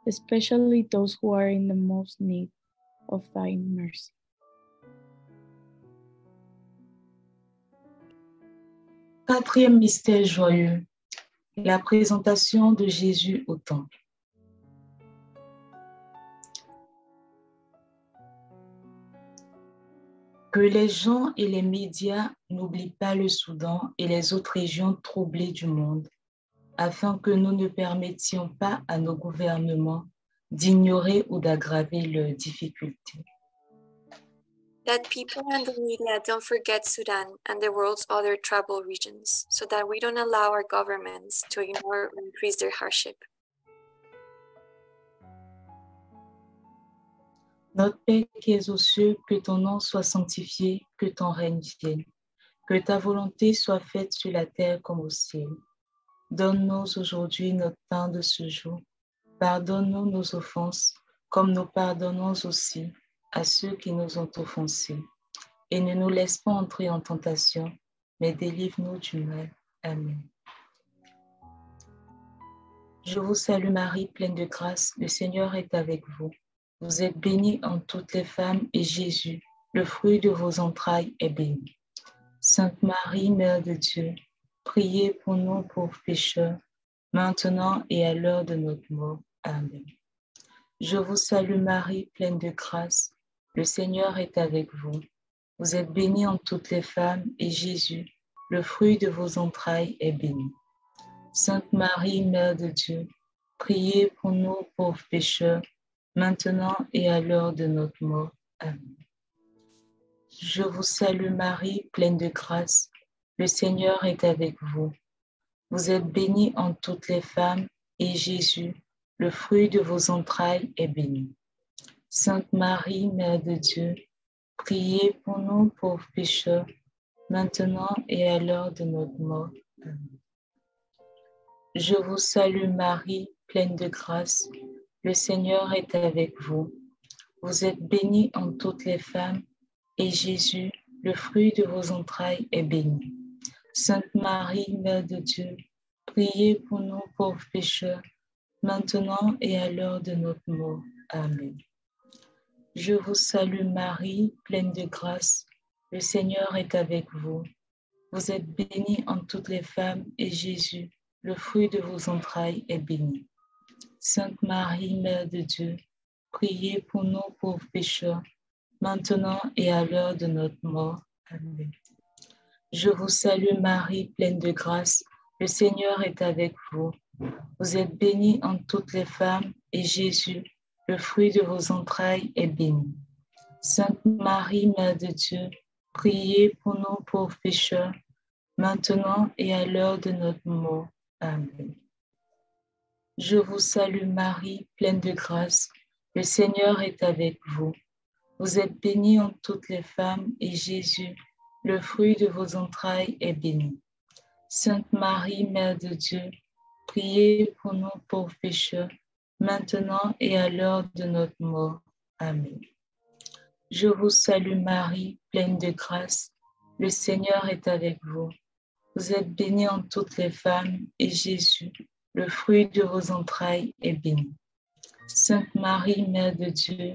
especially those who are in the most need of thy mercy. Quatrième mystère joyeux, la présentation de Jésus au temple. Que les gens et les médias n'oublient pas le Soudan et les autres régions troublées du monde, afin que nous ne permettions pas à nos gouvernements d'ignorer ou d'aggraver leurs difficultés. That people and the media don't forget Sudan and the world's other troubled regions, so that we don't allow our governments to ignore or increase their hardship. Notre Père qui es aux cieux, que ton nom soit sanctifié, que ton règne vienne, que ta volonté soit faite sur la terre comme au ciel. Donne-nous aujourd'hui notre pain de ce jour. Pardonne-nous nos offenses, comme nous pardonnons aussi à ceux qui nous ont offensés. Et ne nous laisse pas entrer en tentation, mais délivre-nous du mal. Amen. Je vous salue Marie, pleine de grâce, le Seigneur est avec vous. Vous êtes bénie entre toutes les femmes, et Jésus, le fruit de vos entrailles, est béni. Sainte Marie, Mère de Dieu, priez pour nous pauvres pécheurs, maintenant et à l'heure de notre mort. Amen. Je vous salue Marie, pleine de grâce, le Seigneur est avec vous. Vous êtes bénie entre toutes les femmes, et Jésus, le fruit de vos entrailles, est béni. Sainte Marie, Mère de Dieu, priez pour nous pauvres pécheurs, maintenant et à l'heure de notre mort. Amen. Je vous salue Marie, pleine de grâce, le Seigneur est avec vous. Vous êtes bénie entre toutes les femmes, et Jésus, le fruit de vos entrailles, est béni. Sainte Marie, Mère de Dieu, priez pour nous pauvres pécheurs, maintenant et à l'heure de notre mort. Amen. Je vous salue Marie, pleine de grâce, le Seigneur est avec vous. Vous êtes bénie entre toutes les femmes, et Jésus, le fruit de vos entrailles, est béni. Sainte Marie, Mère de Dieu, priez pour nous pauvres pécheurs, maintenant et à l'heure de notre mort. Amen. Je vous salue Marie, pleine de grâce, le Seigneur est avec vous. Vous êtes bénie entre toutes les femmes, et Jésus, le fruit de vos entrailles, est béni. Sainte Marie, Mère de Dieu, priez pour nous pauvres pécheurs, maintenant et à l'heure de notre mort. Amen. Je vous salue Marie, pleine de grâce, le Seigneur est avec vous. Vous êtes bénie entre toutes les femmes, et Jésus, le fruit de vos entrailles, est béni. Sainte Marie, Mère de Dieu, priez pour nous pauvres pécheurs, maintenant et à l'heure de notre mort. Amen. Je vous salue Marie, pleine de grâce, le Seigneur est avec vous. Vous êtes bénie entre toutes les femmes, et Jésus, le fruit de vos entrailles, est béni. Sainte Marie, Mère de Dieu, priez pour nous pauvres pécheurs, maintenant et à l'heure de notre mort. Amen. Je vous salue Marie, pleine de grâce. Le Seigneur est avec vous. Vous êtes bénie entre toutes les femmes, et Jésus, le fruit de vos entrailles, est béni. Sainte Marie, Mère de Dieu,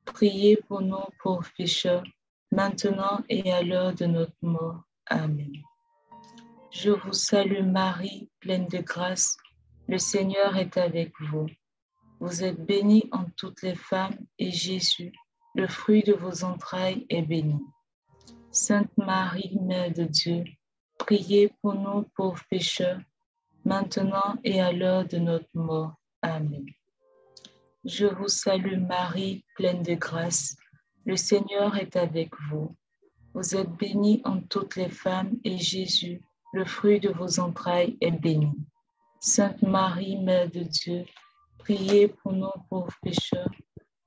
priez pour nous pauvres pécheurs, maintenant et à l'heure de notre mort. Amen. Je vous salue Marie, pleine de grâce. Le Seigneur est avec vous. Vous êtes bénie entre toutes les femmes, et Jésus, le fruit de vos entrailles, est béni. Sainte Marie, Mère de Dieu, priez pour nous pauvres pécheurs, maintenant et à l'heure de notre mort. Amen. Je vous salue Marie, pleine de grâce. Le Seigneur est avec vous. Vous êtes bénie entre toutes les femmes, et Jésus, le fruit de vos entrailles, est béni. Sainte Marie, Mère de Dieu, priez pour nous pauvres pécheurs,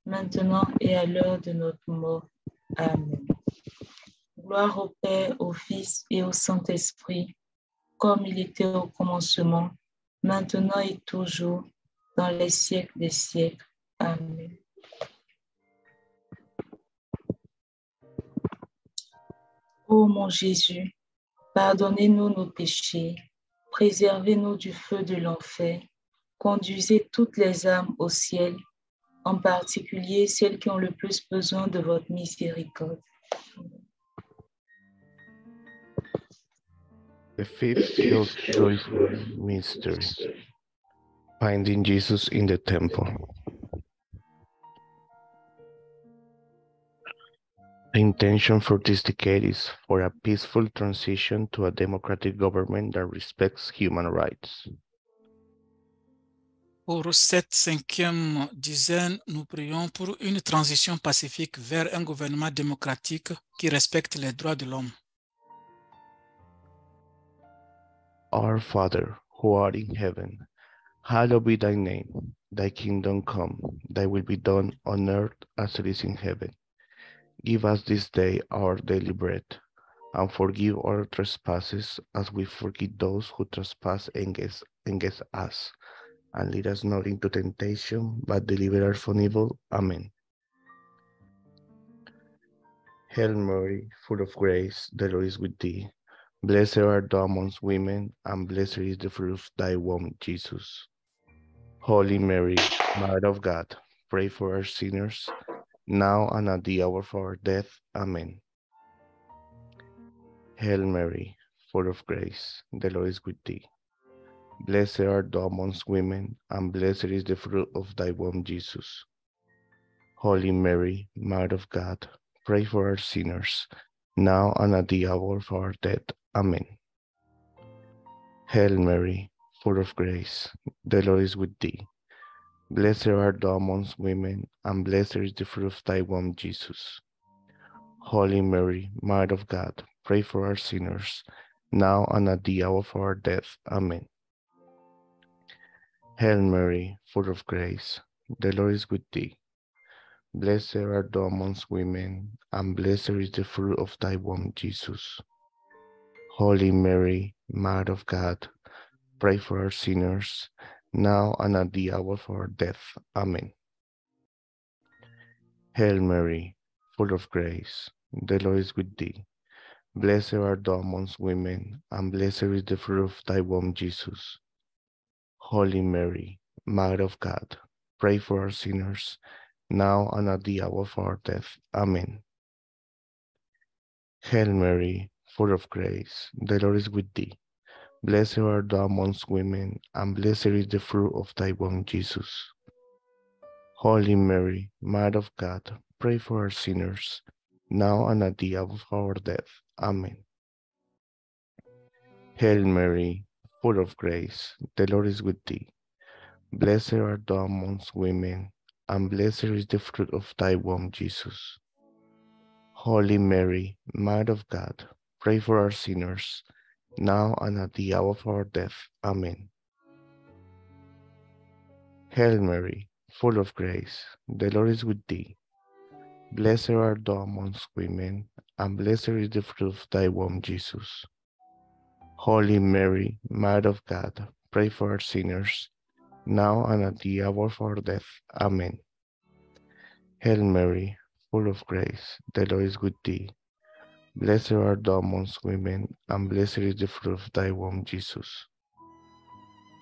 maintenant et à l'heure de notre mort. Amen. Gloire au Père, au Fils et au Saint-Esprit, comme il était au commencement, maintenant et toujours, dans les siècles des siècles. Amen. Ô mon Jésus, pardonnez-nous nos péchés, préservez-nous du feu de l'enfer, conduisez toutes les âmes au ciel, en particulier celles qui ont le plus besoin de votre miséricorde. The fifth joyful mystery, finding Jesus in the temple. The intention for this decade is for a peaceful transition to a democratic government that respects human rights. Pour cette 5e dizaine, nous prions pour une transition pacifique vers un gouvernement démocratique qui respecte les droits de l'homme. Our Father, who art in heaven, hallowed be thy name. Thy kingdom come, thy will be done on earth as it is in heaven. Give us this day our daily bread, and forgive our trespasses as we forgive those who trespass against us. And lead us not into temptation, but deliver us from evil. Amen. Hail Mary, full of grace, the Lord is with thee. Blessed art thou amongst women, and blessed is the fruit of thy womb, Jesus. Holy Mary, Mother of God, pray for us sinners, now and at the hour of our death. Amen. Hail Mary, full of grace, the Lord is with thee. Blessed art thou amongst women, and blessed is the fruit of thy womb, Jesus. Holy Mary, Mother of God, pray for us sinners, now and at the hour of our death. Amen. Hail Mary, full of grace, the Lord is with thee. Blessed art thou amongst women, and blessed is the fruit of thy womb, Jesus. Holy Mary, Mother of God, pray for us sinners, now and at the hour of our death. Amen. Hail Mary, full of grace, the Lord is with thee. Blessed art thou amongst women, and blessed is the fruit of thy womb, Jesus. Holy Mary, Mother of God, pray for us sinners, now and at the hour of our death. Amen. Hail Mary, full of grace, the Lord is with thee. Blessed art thou amongst women, and blessed is the fruit of thy womb, Jesus. Holy Mary, Mother of God, pray for us sinners, now and at the hour of our death. Amen. Hail Mary, full of grace, the Lord is with thee. Blessed art thou amongst women, and blessed is the fruit of thy womb, Jesus. Holy Mary, Mother of God, pray for us sinners, now and at the hour of our death. Amen. Hail Mary, full of grace, the Lord is with thee. Blessed art thou amongst women, and blessed is the fruit of thy womb, Jesus. Holy Mary, Mother of God, pray for us sinners, now and at the hour of our death. Amen. Hail Mary, full of grace, the Lord is with thee. Blessed art thou amongst women, and blessed is the fruit of thy womb, Jesus. Holy Mary, Mother of God, pray for us sinners, now and at the hour of our death. Amen. Hail Mary, full of grace, the Lord is with thee. Blessed art thou amongst women, and blessed is the fruit of thy womb, Jesus.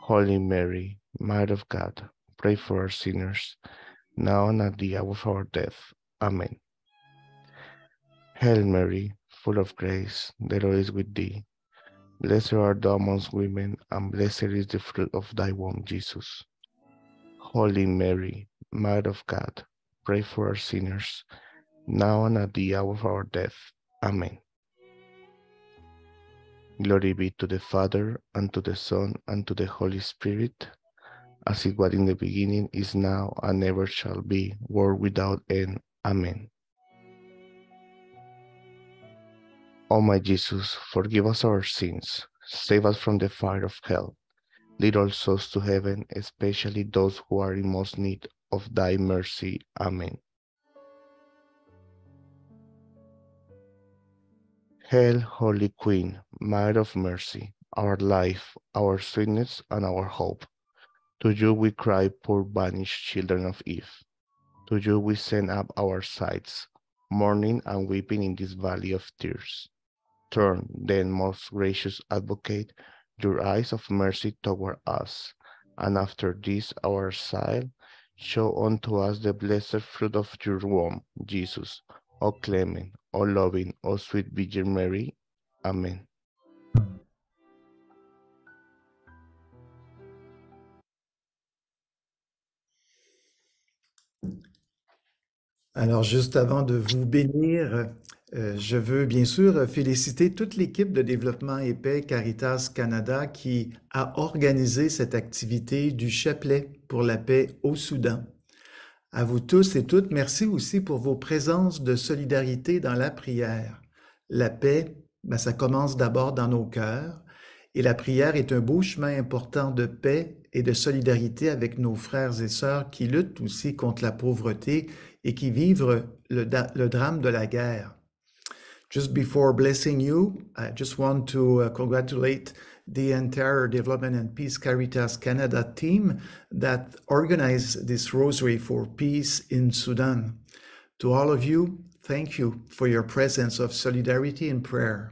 Holy Mary, Mother of God, pray for us sinners, now and at the hour of our death. Amen. Hail Mary, full of grace, the Lord is with thee. Blessed art thou amongst women, and blessed is the fruit of thy womb, Jesus. Holy Mary, Mother of God, pray for us sinners, now and at the hour of our death. Amen. Glory be to the Father, and to the Son, and to the Holy Spirit, as it was in the beginning, is now, and ever shall be, world without end. Amen. O my Jesus, forgive us our sins, save us from the fire of hell, lead all souls to heaven, especially those who are in most need of thy mercy. Amen. Hail, Holy Queen, Mother of Mercy, our life, our sweetness, and our hope. To you we cry, poor banished children of Eve. To you we send up our sighs, mourning and weeping in this valley of tears. Turn, then, most gracious Advocate, your eyes of mercy toward us, and after this our exile, show unto us the blessed fruit of your womb, Jesus. O clement, O loving, O sweet Virgin Mary. Amen. Alors, juste avant de vous bénir, je veux bien sûr féliciter toute l'équipe de développement et paix Caritas Canada qui a organisé cette activité du chapelet pour la paix au Soudan. À vous tous et toutes, merci aussi pour vos présences de solidarité dans la prière. La paix, ça commence d'abord dans nos cœurs et la prière est un beau chemin important de paix et de solidarité avec nos frères et sœurs qui luttent aussi contre la pauvreté et qui vivent le drame de la guerre. Just before blessing you, I just want to congratulate the entire Development and Peace Caritas Canada team that organized this Rosary for Peace in Sudan. To all of you, thank you for your presence of solidarity and prayer.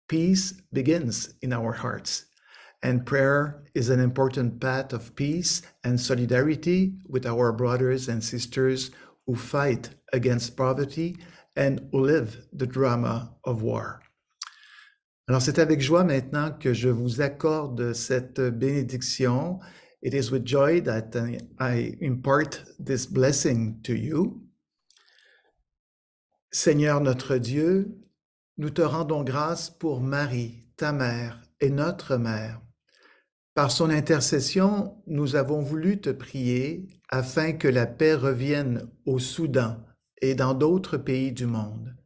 Peace begins in our hearts, and prayer is an important path of peace and solidarity with our brothers and sisters who fight against poverty and who live the drama of war. Alors, c'est avec joie maintenant que je vous accorde cette bénédiction. It is with joy that I impart this blessing to you. Seigneur notre Dieu, nous te rendons grâce pour Marie, ta mère et notre mère. Par son intercession, nous avons voulu te prier afin que la paix revienne au Soudan et dans d'autres pays du monde.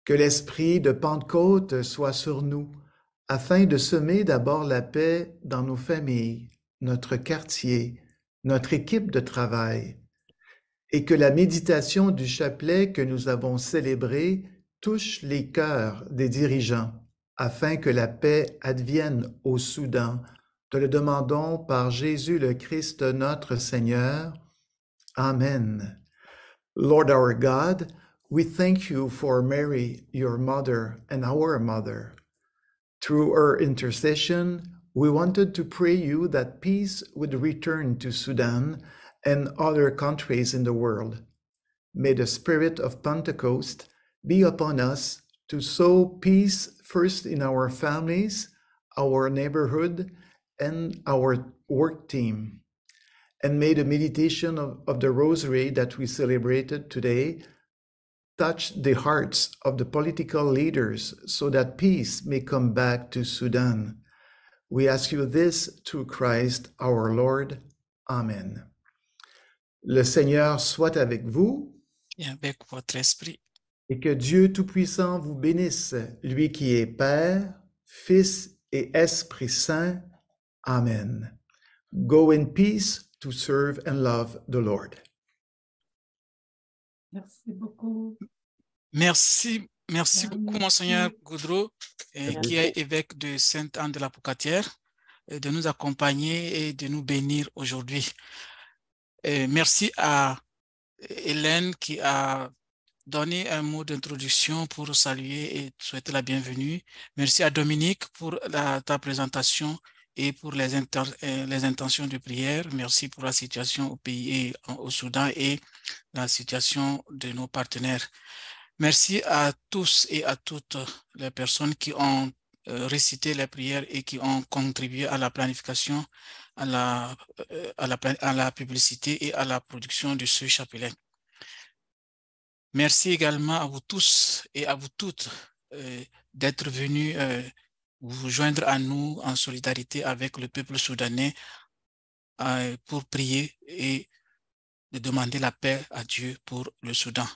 Que l'esprit de Pentecôte soit sur nous, afin de semer d'abord la paix dans nos familles, notre quartier, notre équipe de travail, et que la méditation du chapelet que nous avons célébré touche les cœurs des dirigeants, afin que la paix advienne au Soudan. Te le demandons par Jésus le Christ notre Seigneur. Amen. Lord our God, we thank you for Mary, your mother, and our mother. Through her intercession, we wanted to pray you that peace would return to Sudan and other countries in the world. May the spirit of Pentecost be upon us to sow peace first in our families, our neighborhood, and our work team. And may the meditation of the Rosary that we celebrated today touch the hearts of the political leaders so that peace may come back to Sudan. We ask you this through Christ our Lord. Amen. Le Seigneur soit avec vous. Et avec votre esprit. Et que Dieu Tout-Puissant vous bénisse, lui qui est Père, Fils et Esprit Saint. Amen. Go in peace to serve and love the Lord. Merci beaucoup. Merci beaucoup, Monseigneur Gaudreau, qui est évêque de Sainte-Anne de la Pocatière. de nous accompagner et de nous bénir aujourd'hui. Merci à Hélène qui a donné un mot d'introduction pour saluer et souhaiter la bienvenue. Merci à Dominique pour ta présentation et pour les intentions de prière. Merci pour la situation au pays et au Soudan et la situation de nos partenaires. Merci à tous et à toutes les personnes qui ont récité les prières et qui ont contribué à la planification, à la publicité et à la production de ce chapelet. Merci également à vous tous et à vous toutes d'être venus vous joindre à nous en solidarité avec le peuple soudanais pour prier et de demander la paix à Dieu pour le Soudan.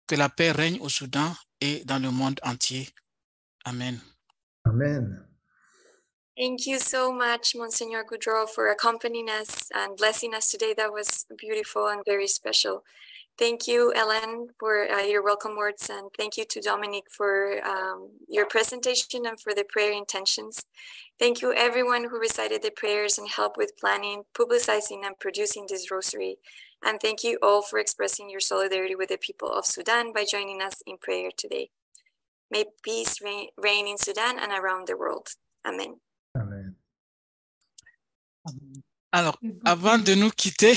Que la paix règne au Soudan et dans le monde entier. Amen. Amen. Thank you so much, Monsignor Goudreau, for accompanying us and blessing us today. That was beautiful and very special. Thank you, Ellen, for your welcome words, and thank you to Dominic for your presentation and for the prayer intentions. Thank you, everyone who recited the prayers and helped with planning, publicizing, and producing this rosary. And thank you all for expressing your solidarity with the people of Sudan by joining us in prayer today. May peace reign in Sudan and around the world. Amen. Amen. Alors, avant de nous quitter,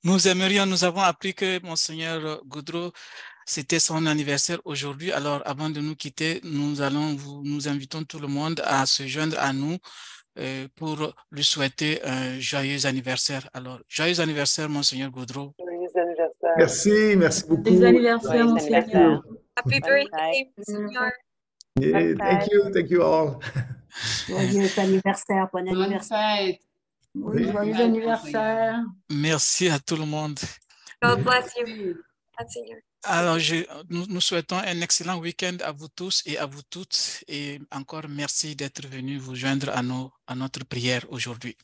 nous avons appris que Monseigneur Goudreau, c'était son anniversaire aujourd'hui. Alors, avant de nous quitter, nous invitons tout le monde à se joindre à nous pour lui souhaiter un joyeux anniversaire. Alors, joyeux anniversaire, Monseigneur Goudreau. Joyeux anniversaire. Merci beaucoup. Joyeux anniversaire, Monseigneur. Happy birthday, Monseigneur. Yeah, thank you all. Joyeux anniversaire, bon anniversaire. Oui, joyeux anniversaire. Merci à tout le monde. God bless you, Monseigneur. Alors, nous souhaitons un excellent week-end à vous tous et à vous toutes. Et encore merci d'être venus vous joindre à notre prière aujourd'hui.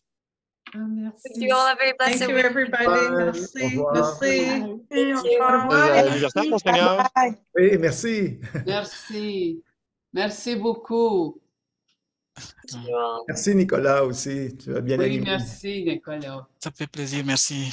Merci. You all have a very blessed Thank you, week. everybody. Merci. Merci. Anniversaire, Monseigneur. Oui, merci. Merci. Merci beaucoup. Merci, Nicolas, aussi. Tu as bien Oui, animé. merci, Nicolas. Ça fait plaisir, merci.